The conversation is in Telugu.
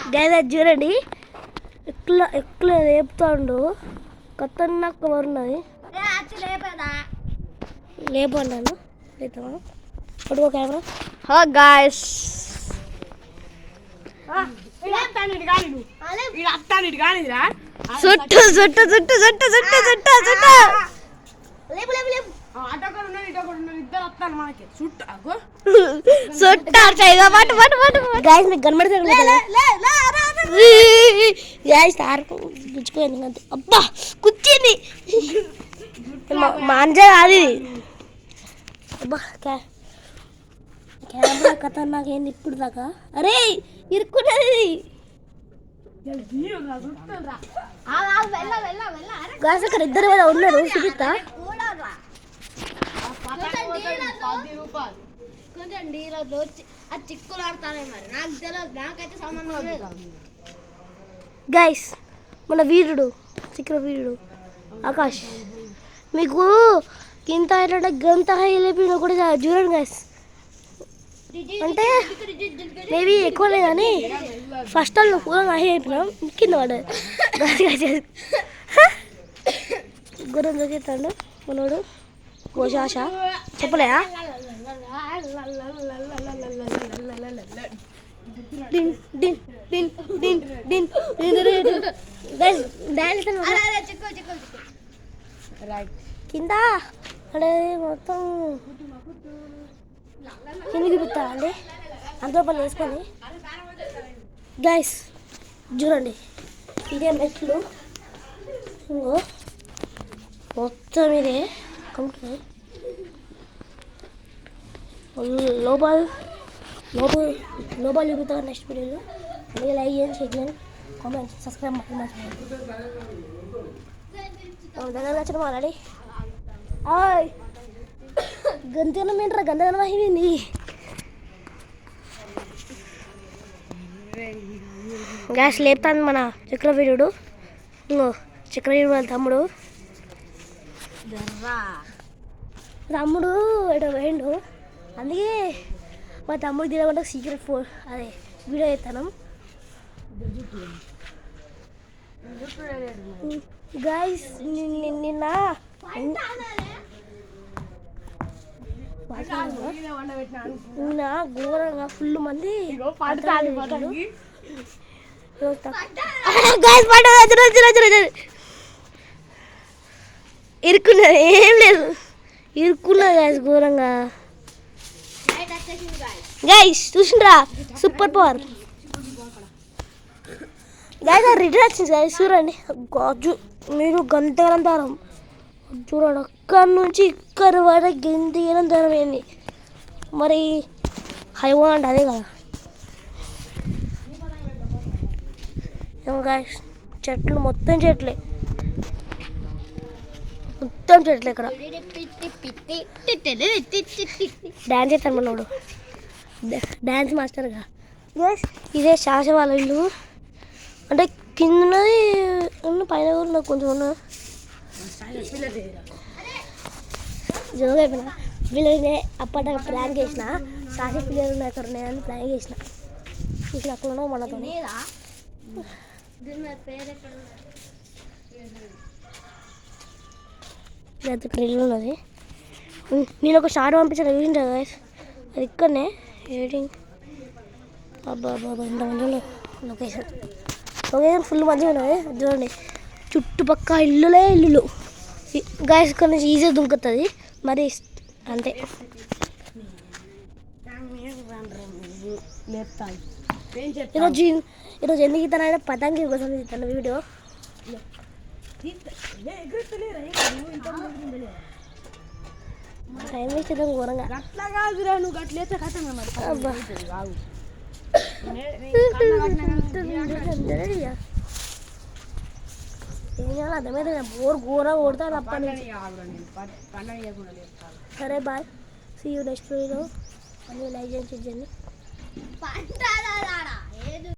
గైస్ అది చూడండి ఎట్లా ఎట్లా లేపుతాడు ఖతర్నాక్ కవర్ ఉన్నది లేపన్నాను లేతావా పడుకో కెమెరా హో గాయస్ చుట్టు చుట్టు చుట్టు చుట్టు చుట్టు చుట్టు చుట్టు గాయస్ మీకు కనబడుతుంది గాయస్ గుచ్చుకోండి అంతే అబ్బా కూర్చింది మాంజ కాదు ఇది అబ్బా కెమెరా కథ నాకేంది ఇప్పుడు దాకా అరే ఇరుక్కున్నది గాయస్ అక్కడ ఇద్దరు మీద ఉన్నారు సుజిత గైస్ మన వీరుడు చిక్ర వీరుడు ఆకాష్ మీకు కింద గంత హై లేపిన కూడా చూడండి గైస్ అంటే మేబీ ఎక్కువ లేదు కానీ ఫస్ట్ వాళ్ళు కూడా హై అయిపోయినాం కింద పడ్డది గుర్రం దొరికితాడు మనోడు కోశాష చెప్పలేదా కింద అంటే మొత్తం కిందకి చూపిస్తా అండి అంత పని వేసుకొని గైస్ చూడండి ఇదే మెట్లు ఇంకో మొత్తం ఇదే కంప్లీట్ లోపల లోపల లోపల చూపుతా నెక్స్ట్ వీడియోలో అలాగే లైక్ చేయండి షేర్ చేయండి కామెంట్ సబ్స్క్రైబ్ మర్చిపోండి దగ్గర వచ్చిన మాట్లాడి హాయ్ గంతనం ఏంట్రా గంతనం అయింది గ్యాస్ లేపుతాను మన చక్రవీరుడు ఇంకో చక్రవీరుడు వాళ్ళ తమ్ముడు ఎటో వేయండు అందుకే మా తమ్ముడు తినకుండా సీక్రెట్ అదే వీడియో చేస్తాను గైస్ నిన్న ఘోరంగా ఫుల్ మంది ఇరుక్కున్నది ఏం లేదు ఇరుక్కున్నది గైస్ ఘోరంగా గైస్ చూసిండ్రా సూపర్ పవర్ గైస్ రిటర్న్ వచ్చింది గైస్ చూడండి గాజు మీరు గంతగలంతరం చూడండి అక్కడి నుంచి ఇక్కడ వరకు గంతగలంతరం ఏంది మరి హైవా అంటే అదే కదా గైస్ చెట్లు మొత్తం చెట్లే మొత్తం చెట్లు ఇక్కడ డ్యాన్స్ చేస్తాను మనోడు డ్యాన్స్ మాస్టర్గా గైస్ ఇదే శాస వాళ్ళ ఇల్లు అంటే కింద ఉన్నది పైన కూడా నాకు కొంచెం ఉన్నది జోగా అయిపోయినా వీళ్ళని అప్పటి ప్లాన్ చేసిన శాస పిల్లలు ఉన్నాయి అక్కడ ఉన్నాయని ప్లాన్ చేసిన చూసిన అక్కడ ఉన్నావు మనతో ఇక్కడ ఇల్లు ఉన్నది నేను ఒక షార్ట్ పంపించాను చూసింటా గైస్ అది ఇక్కడనే ఎడిటింగ్ అబ్బా ఇంతమంది లొకేషన్ ఫుల్ మంచిగా ఉన్నది చూడండి చుట్టుపక్కల ఇల్లులు గైస్ ఇక్కడ నుంచి ఈజీగా దుంకుతుంది మరి అంతే ఈరోజు ఎందుకు ఇతనైనా పతంగి కోసం ఇతను వీడియో టైం వేస్ట్ అవుతాం ఘోరంగా ఏం చేయాలి అర్థమైతే బోర్ ఘోరంగా కొడతాను అప్పటి నుంచి సరే bye see you next video అన్నీ లైక్ చేయండి